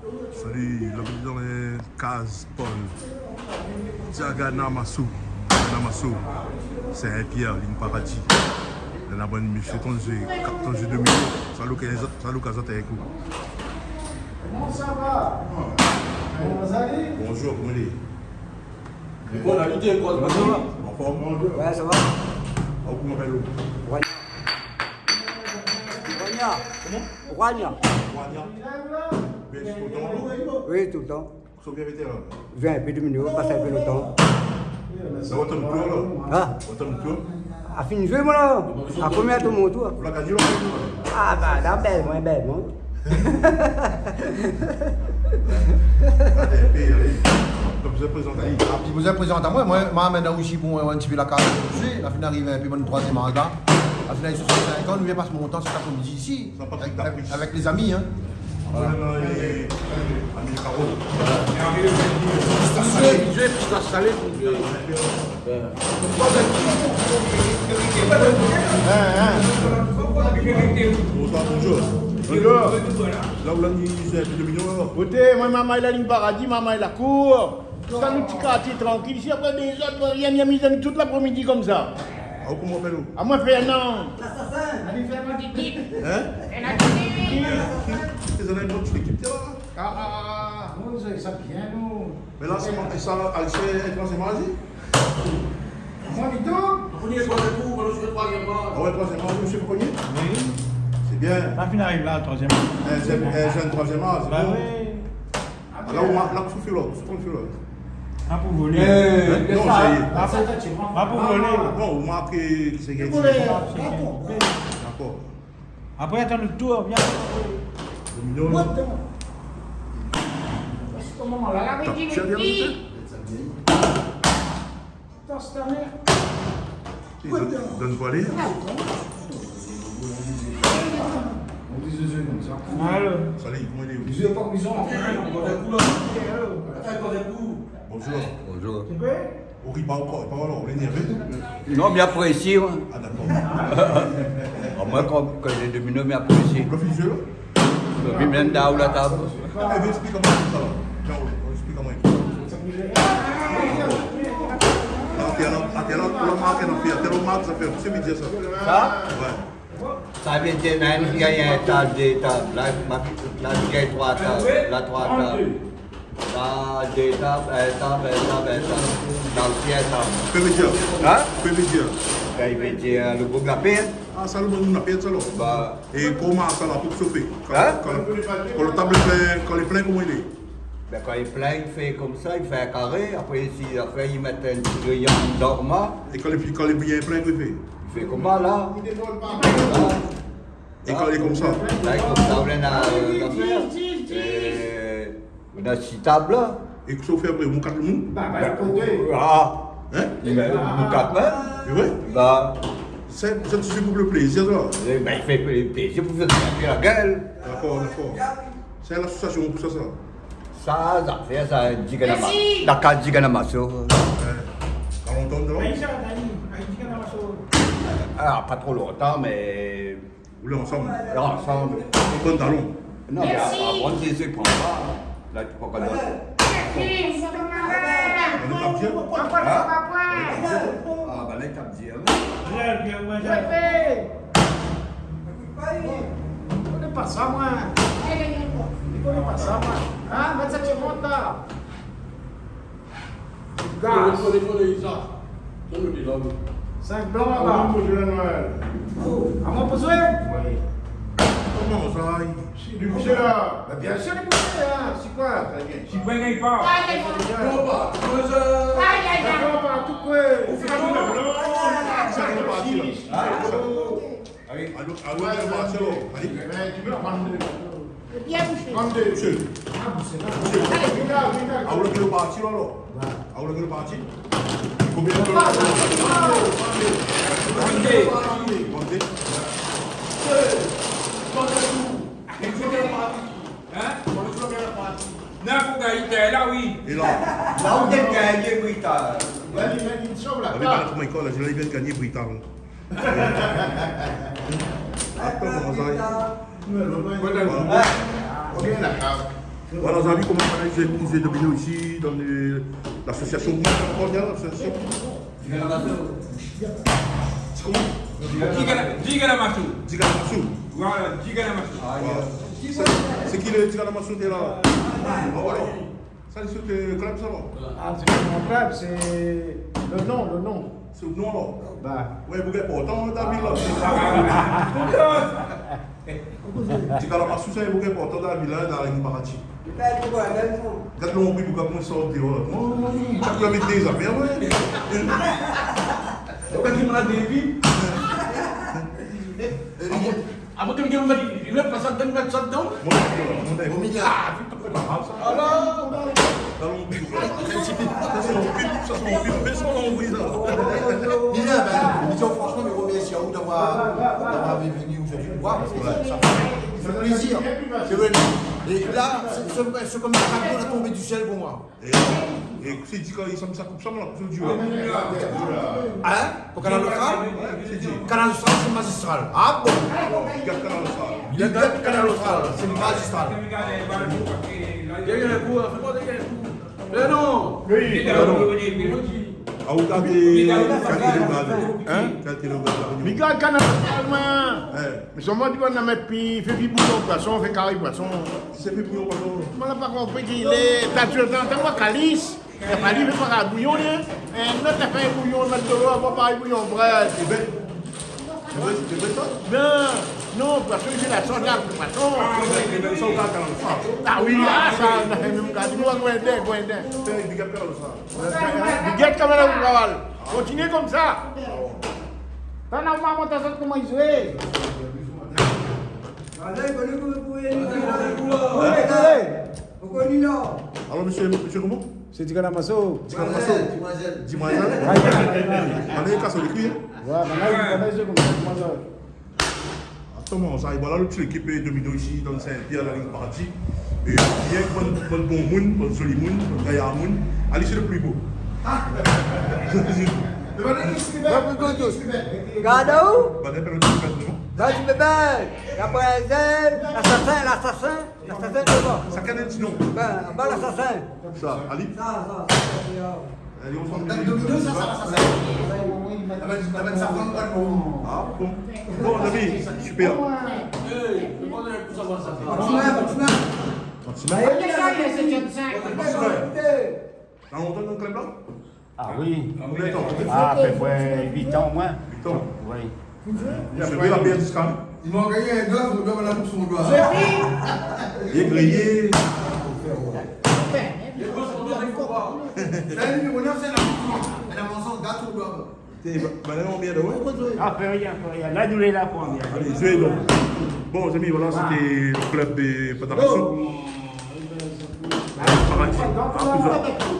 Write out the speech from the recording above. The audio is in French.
Salut, la vie dans les cases, Paul. Diagana Massou. Saint-Pierre, ligne paradis. Dans la bonne monsieur, ton jeu 2 millions. Salut, Kazat avec vous. Comment ça va? Bonjour, comment allez? Bon, la lutte, quoi? Bonjour. En forme? Ouais, ça va? Comment vous m'appelez? Rania. Comment? Rania. Oui, tout le temps. Vous êtes vétéran? Je viens un peu de minutes, passe un peu le temps. C'est votre tour là? Ah, Votre tour? à fin de jouer, moi là. À combien de mon tour? Vous l'avez gagné là? Ah, bah, là, belle, moi. Allez, comme vous êtes présenté. Puis vous êtes présenté à moi, je m'amène aussi pour un petit peu la carte de jouer. La finale arrive un peu mon troisième mandat. La finale est 65 ans, nous viens passer mon temps cet après-midi ici. Avec les amis. Hein. Voilà. Ami Caro. Je vais t'installer pour jouer. Bonjour. Là, vous l'avez dit, c'est un peu de millions alors. Écoutez, moi, maman, il a une paradis, maman, il a cour. Tout ça, nous, petit quartier tranquille. Ici, après des autres, il y a mis amis toute l'après-midi comme ça. Ah, comment appelez-vous? À moi, fait un an. Hein? Qu'est-ce que vous avez pour l'équipe là? Nous, ça vient, nous. Mais là, c'est étranger magie? Moi, du tout. Ah ouais, troisième âge, monsieur Cognier? Oui. C'est bien. La finale arrive là, troisième. Jeune troisième âge, c'est Bah bon. oui. Là, vous soufflez l'autre, vous soufflez l'autre. Pas pour voler. Non, ça y est. Pas pour voler. Non, vous marquez qui c'est gagné. D'accord. D'accord. Après, attends le tour, viens. Le million. Comment là, la Tu as bien noté? Donne pas aller. Allô. Salut, comment allez-vous? Bonjour. Bonjour. Au riba encore, pas alors, on est énervé. Non, bien apprécié. Moi, Ah d'accord. moi quand j'ai 2 minutes, bien apprécié. Le fils là? Je vais même dans la table. Eh bien, explique comment il est ça là. Viens, on explique comment il est. Até ela marca não fez, até ela marca, você me diz essa. Ça Ouais. Ça veut dire même qu'il y a un table, deux tables. Là, il y a 3 tables. Là, 3 tables. Là, 2 tables, un table. Dans le ciel, table. Foi me dire. Hein? Foi me dire. Là, il veut dire le groupe la paix. Ah, ça le monde n'a pas ça là. Bah, Et comment ça là pour chauffer? Hein? Quand le table est plein, quand il est plein, comment il est? ben, quand il est plein, il fait comme ça, il fait un carré. Après, après il met un petit rayon dormant. Et quand il est bien plein, qu'il fait? Il fait comment là? Et quand il est comme ça? Là, comme ça, on a on a 6 tables là. Et que ça fait après, mon 4 monde? Ah, Hein? il met 4 mains. Et ouais? Bah, C'est pour le plaisir là. ben, il fait plaisir pour faire la gueule. D'accord. C'est l'association pour ça. Ça fait ça, la carte Diganamasso. Dans longtemps de là? Ah, pas trop longtemps, mais. Vous voulez ensemble? Ensemble. Un pantalon. Non, mais avant de les prendre pas. Là, tu prends quoi d'autre? On est pas bien? Ah, ben là, il t'a dit. On n'est pas ça, moi. On n'est pas ça, moi. Hein? Mais ça, tu montes là. Gaz. 5 blancs là-bas. À mon besoin? Oui. Comment ça? Du boucher là. Mais bien sûr, du boucher, hein. C'est quoi? Si vous gagnez pas. D'accord, tout quoi. Allô, allez. Tu veux prendre Bien bouché. Monsieur. Ah, vous voulez partir alors? Ah, vous voulez partir? Combien de temps? Montez. Non, pour gagner, là, oui. Et là? Là, on est gagné, oui, t'as. une chambre là. Avec la première école, je l'ai bien gagné Britann. Attends, comment ça? On est là. Voilà, vous avez vu comment ils ont dominé aussi dans l'association mondiale, l'association. C'est comment Tigana Massou. Tigana-Massou. Voilà, Tigana Massou. C'est qui le Tigana-Massou qui est là? Ah, voilà. Ça, c'est le club, ça va? Ah, c'est mon club, c'est le nom. C'est le nom là? Bah. Ouais, vous n'avez pas autant David là. Tigana-Massou, ça, vous n'avez pas autant David là dans une partie. Quand l'on prie pour qu'on sorte dehors, chaque fois avec des affaires, ouais. Quand tu m'as dit, avant que je me dise, passant dans notre sorte d'homme. Au milieu. Alors, dans l'on prie pour ça, c'est mon pire, mais ça, on prie ça. Franchement, je remercie à vous d'avoir venu aujourd'hui nous voir parce que ça fait plaisir. C'est vrai. Et là, c'est comme un cadeau la tombée du ciel pour moi. Et c'est dit qu'il s'en coupe ça, là, pour le duo. Hein? Au canal local? Canal local, c'est magistral. Ah bon? Regarde Canal Local. Il y a deux canal local, c'est magistral. Mais non! Ah, vous avez quel kilomètre? Mika Canal mais son mot dit qu'on a mis puis fait vivre bouillon poisson, fait carré poisson. C'est plus pour nous. Je n'ai pas compris qu'il est. T'as tué tant moi calice. Il n'a pas dit qu'il fait bouillon. Et notre fait bouillon, notre de l'eau, pas pareil bouillon bref. C'est vrai? C'est vrai ça? Non, parce que j'ai la sorte là, poisson. Ils sont dans Canal Local. Ah oui, ça, on a même gardé. Moi, Gwendin. C'est du Canal Local. Biguette comme là, vous cavale. Continuez comme ça. T'en as marre, mon tassette, comment ils jouent. Alors, monsieur comment? C'est Tigana Masso. Dis-moi ça. On est cassé les cuirs. Attends, ça, voilà le petit équipe domino ici dans Saint-Pierre, la ligne partie. Et bien, bon monde, bon joli monde, bon gaillard monde. Allez, c'est le plus beau. Regarde où? Bah, n'importe quoi, Là, tu peux faire. Après, l'assassin devant. ça canne sinon. Ben, en bas, l'assassin. Ça, allez. Ça. Allez, on s'en Ah, bon. Bon, ami, super. T'as longtemps dans le club là? Ah oui. Combien de temps? Ah, à peu près 8 ans au moins. 8 ans. Oui. Je vais la payer jusqu'à. Ils m'ont gagné un doigt, on doit la bouche sur mon doigt. Il est grillé. Elle a mangé un gâteau au doigt. Maintenant, on vient de où? Ah, fait rien. Là, nous, là pour en Allez, jouez donc. Bon, les amis, voilà, c'était le club de Fédération. Paradis. À plus tard.